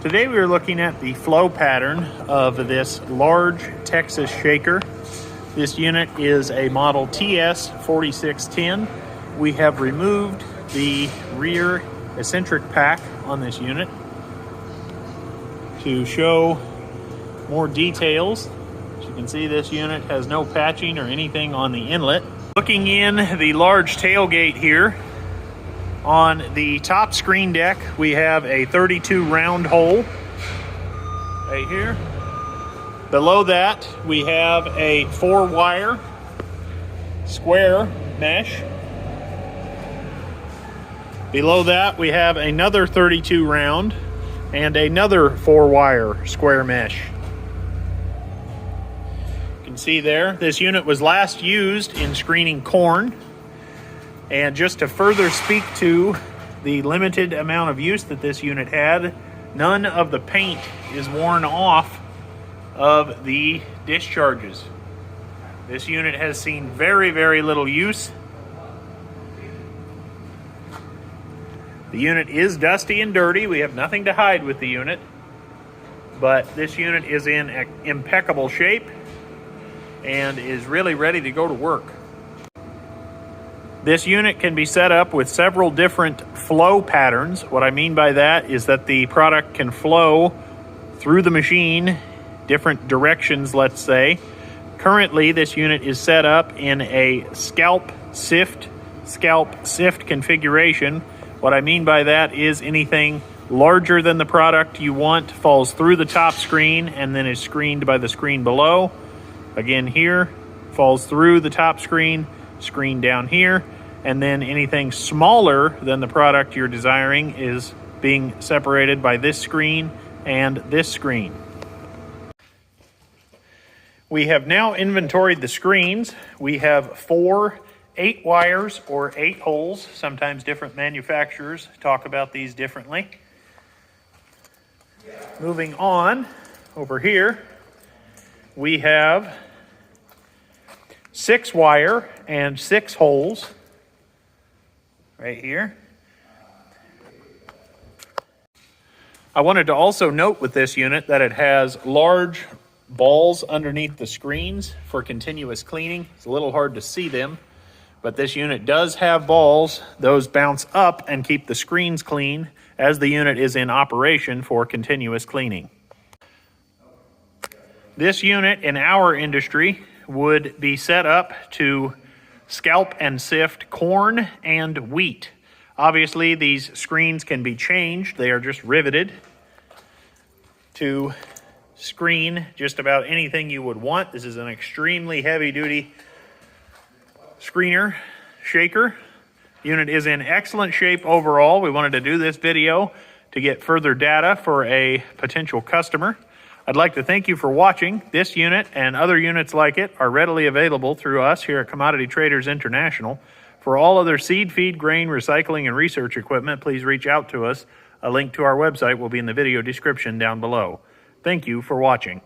Today we are looking at the flow pattern of this large Texas shaker. This unit is a model TS4610. We have removed the rear eccentric pack on this unit to show more details. As you can see, this unit has no patching or anything on the inlet. Looking in the large tailgate here, on the top screen deck, we have a 32 round hole right here. Below that, we have a 4-wire square mesh. Below that, we have another 32 round and another 4-wire square mesh. You can see there, this unit was last used in screening corn. And just to further speak to the limited amount of use that this unit had, none of the paint is worn off of the discharges. This unit has seen very, very little use. The unit is dusty and dirty. We have nothing to hide with the unit, but this unit is in impeccable shape and is really ready to go to work. This unit can be set up with several different flow patterns. What I mean by that is that the product can flow through the machine, different directions, let's say. Currently, this unit is set up in a Scalp Sift configuration. What I mean by that is anything larger than the product you want falls through the top screen and then is screened by the screen below. Again, here, falls through the top screen, screen down here, and then anything smaller than the product you're desiring is being separated by this screen and this screen. We have now inventoried the screens. We have 4 8 wires or 8 holes. Sometimes different manufacturers talk about these differently. Moving on, over here, we have 6 wire and 6 holes right here. I wanted to also note with this unit that it has large balls underneath the screens for continuous cleaning. It's a little hard to see them, but this unit does have balls. Those bounce up and keep the screens clean as the unit is in operation for continuous cleaning. This unit in our industry would be set up to scalp and sift corn and wheat. Obviously, these screens can be changed. They are just riveted to screen just about anything you would want. This is an extremely heavy-duty screener shaker. Unit is in excellent shape overall. We wanted to do this video to get further data for a potential customer. I'd like to thank you for watching. This unit and other units like it are readily available through us here at Commodity Traders International. For all other seed, feed, grain, recycling, and research equipment, please reach out to us. A link to our website will be in the video description down below. Thank you for watching.